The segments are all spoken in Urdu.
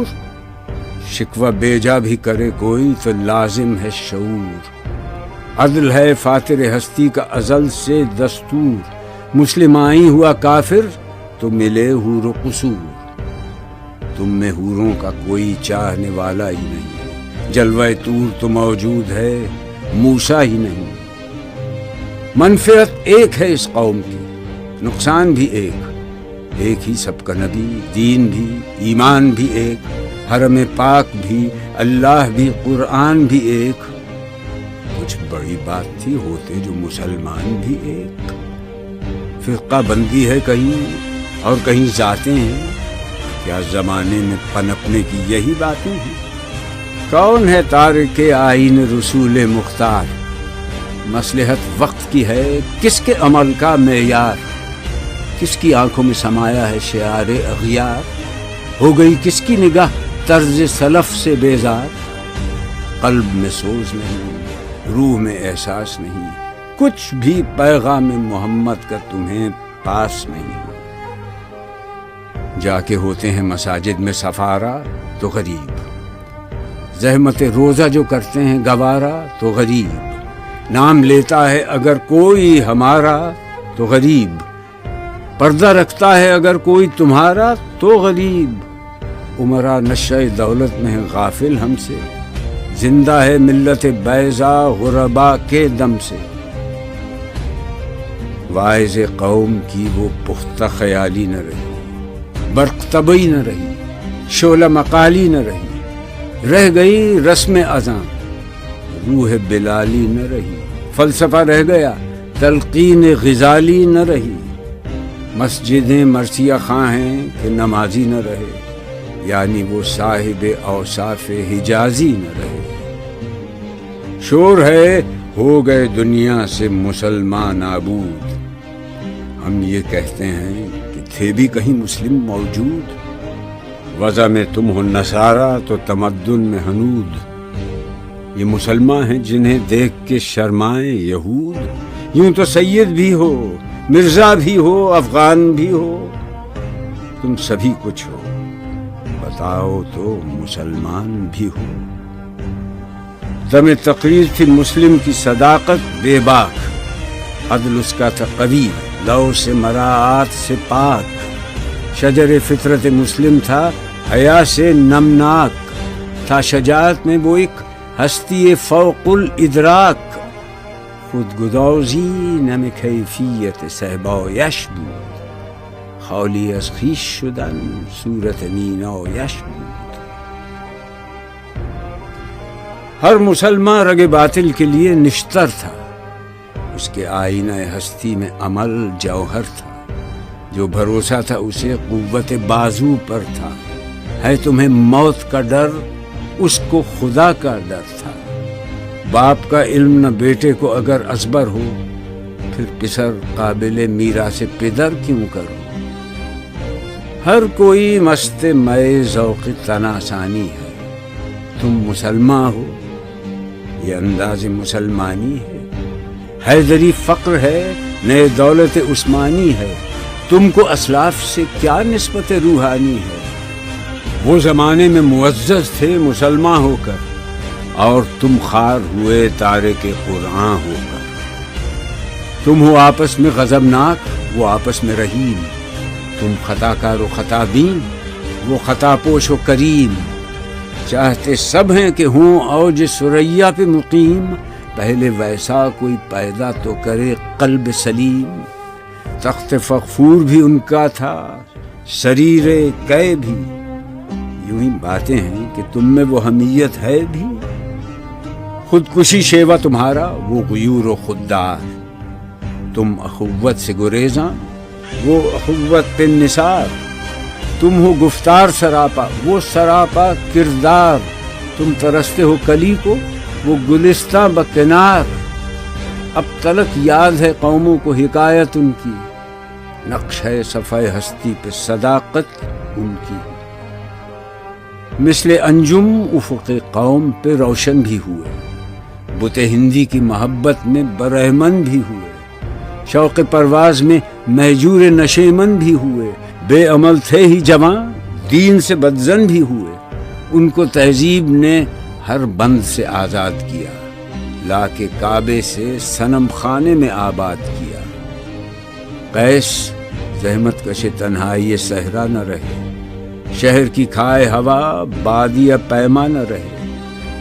دور، شکوہ بیجا بھی کرے کوئی تو لازم ہے شعور۔ عدل ہے فاتر ہستی کا ازل سے دستور، مسلم آئی ہوا کافر تو ملے حور و قصور۔ تم میں حوروں کا کوئی چاہنے والا ہی نہیں، جلوہ طور تو موجود ہے موسیٰ ہی نہیں۔ منفعت ایک ہے اس قوم کی، نقصان بھی ایک ہی سب کا نبی، دین بھی، ایمان بھی ایک، حرم پاک بھی، اللہ بھی، قرآن بھی ایک۔ کچھ بڑی بات تھی ہوتے جو مسلمان بھی ایک۔ فرقہ بندی ہے کہیں اور کہیں ذاتیں ہیں، کیا زمانے میں پنپنے کی یہی باتیں ہیں؟ کون ہے تارک آئین رسول مختار؟ مصلحت وقت کی ہے کس کے عمل کا معیار؟ کس کی آنکھوں میں سمایا ہے شعار اغیار؟ ہو گئی کس کی نگاہ طرز سلف سے بیزار؟ قلب میں سوز نہیں، روح میں احساس نہیں، کچھ بھی پیغام محمد کا تمہیں پاس نہیں۔ جا کے ہوتے ہیں مساجد میں سفارا تو غریب، زحمت روزہ جو کرتے ہیں گوارا تو غریب، نام لیتا ہے اگر کوئی ہمارا تو غریب، پردہ رکھتا ہے اگر کوئی تمہارا تو غریب۔ عمرہ نشہ دولت میں ہے غافل ہم سے، زندہ ہے ملت بیضا غربا کے دم سے۔ واعظ قوم کی وہ پختہ خیالی نہ رہی، برق طبعی نہ رہی، شعلہ مقالی نہ رہی، رہ گئی رسم اذاں، روح بلالی نہ رہی، فلسفہ رہ گیا، تلقین غزالی نہ رہی۔ مسجدیں مرثیہ خواں ہیں کہ نمازی نہ رہے، یعنی وہ صاحب اوصاف حجازی نہ رہے۔ شور ہے ہو گئے دنیا سے مسلمان نابود، ہم یہ کہتے ہیں کہ تھے بھی کہیں مسلم موجود۔ وضع میں تم ہو نصارہ تو تمدن میں ہنود، یہ مسلمان ہیں جنہیں دیکھ کے شرمائیں یہود۔ یوں تو سید بھی ہو، مرزا بھی ہو، افغان بھی ہو، تم سبھی کچھ ہو، بتاؤ تو مسلمان بھی ہو۔ دم تقریر تھی مسلم کی صداقت بے باک، عدل اس کا تھا قوی، لو سے مراعات سے پاک، شجر فطرت مسلم تھا حیا سے نمناک، تھا شجاعت میں وہ ایک ہستی فوق الادراک، خود گدازی نم کیفیت صحبایش بود، خالی از خویش شدن صورت مینایش بود۔ ہر مسلمان رگ باطل کے لیے نشتر تھا، اس کے آئینہ ہستی میں عمل جوہر تھا، جو بھروسہ تھا اسے قوت بازو پر تھا۔ ہے تمہیں موت کا ڈر، اس کو خدا کا ڈر تھا۔ باپ کا علم نہ بیٹے کو اگر ازبر ہو، پھر پسر قابل میراث پدر کیوں کرو؟ ہر کوئی مست مئے ذوق تناسانی ہے، تم مسلمان ہو، یہ انداز مسلمانی ہے۔ حیدری فقر ہے، نئے دولت عثمانی ہے، تم کو اسلاف سے کیا نسبت روحانی ہے؟ وہ زمانے میں معزز تھے مسلمان ہو کر، اور تم خار ہوئے تارک قرآن ہو کر۔ تم ہو آپس میں غضبناک، وہ آپس میں رحیم، تم خطا کار و خطا بین، وہ خطا پوش و کریم۔ چاہتے سب ہیں کہ ہوں اوج ثریا پہ مقیم، پہلے ویسا کوئی پیدا تو کرے قلب سلیم۔ تخت فغفور بھی ان کا تھا، سریر قے بھی، یوں ہی باتیں ہیں کہ تم میں وہ حمیت ہے بھی۔ خودکشی شیوا تمہارا، وہ غیور و خوددار، تم اخوت سے گریزاں، وہ اخوت پہ نثار۔ تم ہو گفتار سراپا، وہ سراپا کردار، تم ترستے ہو کلی کو، وہ گلستہ بکنار۔ اب تلک یاد ہے قوموں کو حکایت ان کی، نقش ہے صفحہ ہستی پہ صداقت ان کی۔ مثل انجم افق قوم پہ روشن بھی ہوئے، بت ہندی کی محبت میں برہمن بھی ہوئے، شوق پرواز میں مہجور نشیمن بھی ہوئے، بے عمل تھے ہی جوان، دین سے بدزن بھی ہوئے۔ ان کو تہذیب نے ہر بند سے آزاد کیا، لا کے کعبے سے صنم خانے میں آباد کیا۔ قیس زحمت کش تنہائی صحرا نہ رہے، شہر کی کھائے ہوا بادیہ پیما نہ رہے۔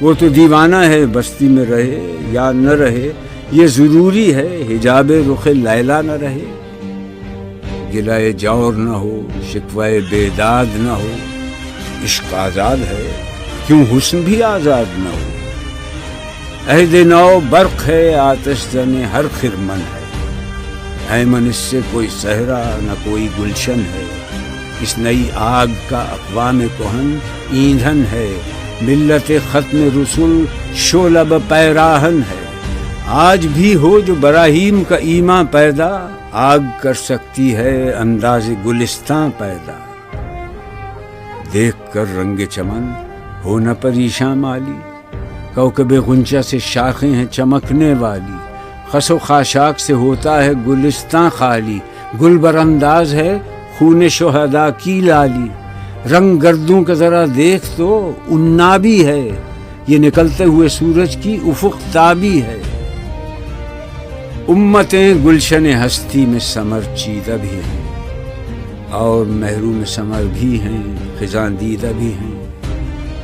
وہ تو دیوانہ ہے بستی میں رہے یا نہ رہے، یہ ضروری ہے حجاب رخ لیلا نہ رہے۔ گلائے جور نہ ہو، شکوائے بیداد نہ ہو، عشق آزاد ہے کیوں حسن بھی آزاد نہ ہو۔ عہد نو برق ہے آتش زن ہر خرمن ہے، ایمن اس سے کوئی صحرا نہ کوئی گلشن ہے۔ اس نئی آگ کا اقوام کہن ایندھن ہے، ملت ختم رسول شعلہ پیراہن ہے۔ آج بھی ہو جو براہیم کا ایماں پیدا، آگ کر سکتی ہے انداز گلستاں پیدا۔ دیکھ کر رنگ چمن ہو نہ پریشاں مالی، کوکب غنچہ سے شاخیں ہیں چمکنے والی۔ خس و خاشاک سے ہوتا ہے گلستاں خالی، گل بر انداز ہے خون شہداء کی لالی۔ رنگ گردوں کا ذرا دیکھ تو عنابی ہے، یہ نکلتے ہوئے سورج کی افق تابی ہے۔ امتیں گلشن ہستی میں سمر چیدہ بھی ہیں، اور محروم ثمر بھی ہیں خزاں دیدہ بھی ہیں۔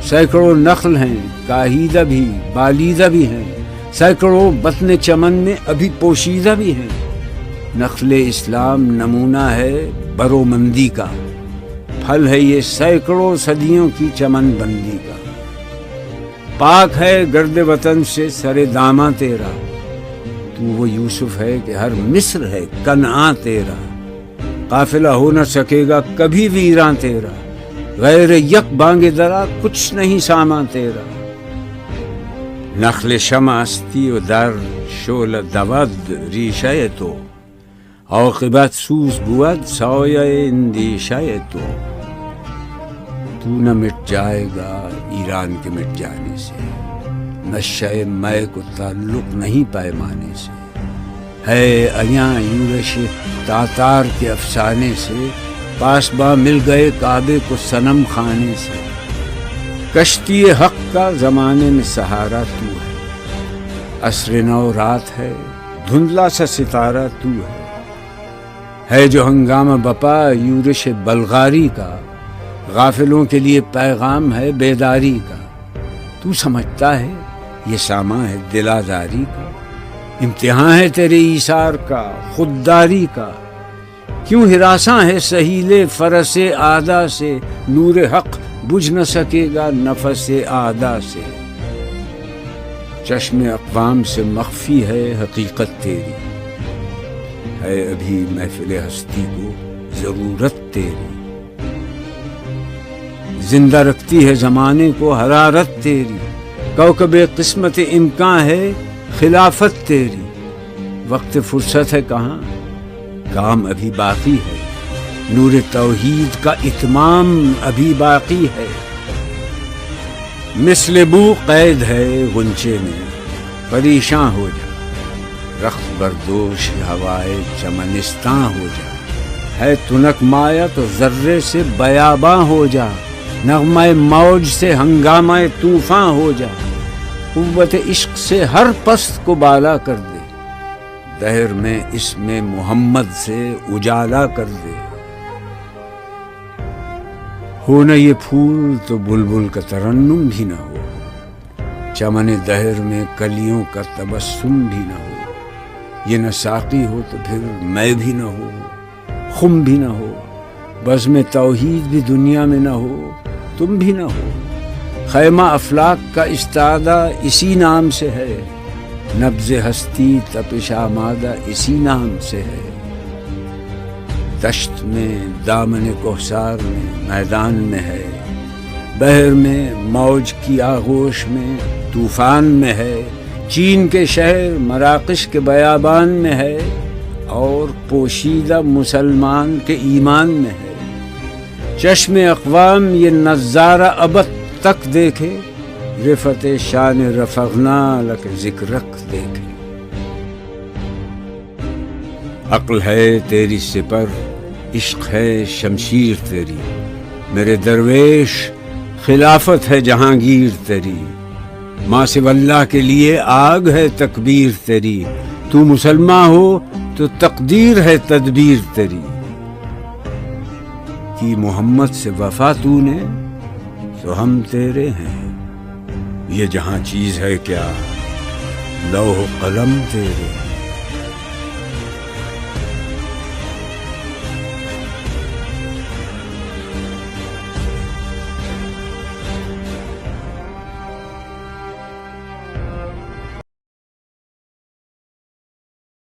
سینکڑوں نخل ہیں کاہیدہ بھی بالیدہ بھی ہیں، سینکڑوں بطن چمن میں ابھی پوشیدہ بھی ہیں۔ نخل اسلام نمونہ ہے برومندی کا، پھل ہے یہ سینکڑوں صدیوں کی چمن بندی کا۔ پاک ہے گرد وطن سے سر داماں تیرا، تو وہ یوسف ہے کہ ہر مصر ہے کنعاں تیرا۔ قافلہ ہو نہ سکے گا کبھی ویراں تیرا، غیر یک بانگ درا کچھ نہیں سامان تیرا۔ نخل شمع استی و در شعل دود ریشہ تو، عاقبت سوز بود سایہ اندیشہ تو۔ تو نہ مٹ جائے گا ایران کے مٹ جانے سے، نشہ مے کو تعلق نہیں پیمانے سے۔ ہے ایاں یورش تاتار کے افسانے سے، پاسباں مل گئے کعبے کو صنم خانے سے۔ کشتی حق کا زمانے میں سہارا تو ہے، عصر نو رات ہے دھندلا سا ستارہ تو ہے جو ہنگامہ بپا یورش بلغاری کا، غافلوں کے لیے پیغام ہے بیداری کا۔ تو سمجھتا ہے یہ سامان ہے دلاداری کا، امتحان ہے تیرے ایثار کا خودداری کا۔ کیوں ہراساں ہے سہیل فرس آدا سے، نور حق بجھ نہ سکے گا نفس آدا سے۔ چشم اقوام سے مخفی ہے حقیقت تیری، ہے ابھی محفل ہستی کو ضرورت تیری۔ زندہ رکھتی ہے زمانے کو حرارت تیری، کوکب قسمت امکان ہے خلافت تیری۔ وقت فرصت ہے کہاں، کام ابھی باقی ہے، نور توحید کا اتمام ابھی باقی ہے۔ مثل بو قید ہے غنچے میں، پریشاں ہو جا، رخت بردوش ہوائے چمنستاں ہو جا۔ ہے تنک مایا تو ذرے سے بیاباں ہو جا، نغمہ موج سے ہنگامہ طوفاں ہو جا۔ قوت عشق سے ہر پست کو بالا کر دے، دہر میں اس میں محمد سے اجالا کر دے۔ ہو نہ یہ پھول تو بلبل کا ترنم بھی نہ ہو، چمن دہر میں کلیوں کا تبسم بھی نہ ہو۔ یہ نہ ساقی ہو تو پھر میں بھی نہ ہو، خم بھی نہ ہو، بزم توحید بھی دنیا میں نہ ہو، تم بھی نہ ہو۔ خیمہ افلاک کا استادہ اسی نام سے ہے، نبض ہستی تپش آمادہ اسی نام سے ہے۔ دشت میں دامن کوثر میں میدان میں ہے، بحر میں موج کی آغوش میں طوفان میں ہے۔ چین کے شہر مراکش کے بیابان میں ہے، اور پوشیدہ مسلمان کے ایمان میں ہے۔ چشم اقوام یہ نظارہ ابد تک دیکھے، رفت شان رفعنا لک ذکرک دیکھے۔ عقل ہے تیری سپر، عشق ہے شمشیر تیری، میرے درویش خلافت ہے جہانگیر تیری، ماں سو اللہ کے لیے آگ ہے تکبیر تیری، تو مسلمان ہو تو تقدیر ہے تدبیر تیری، کی محمد سے وفا تو نے تو ہم تیرے ہیں، یہ جہاں چیز ہے کیا لوح قلم تیرے ہیں۔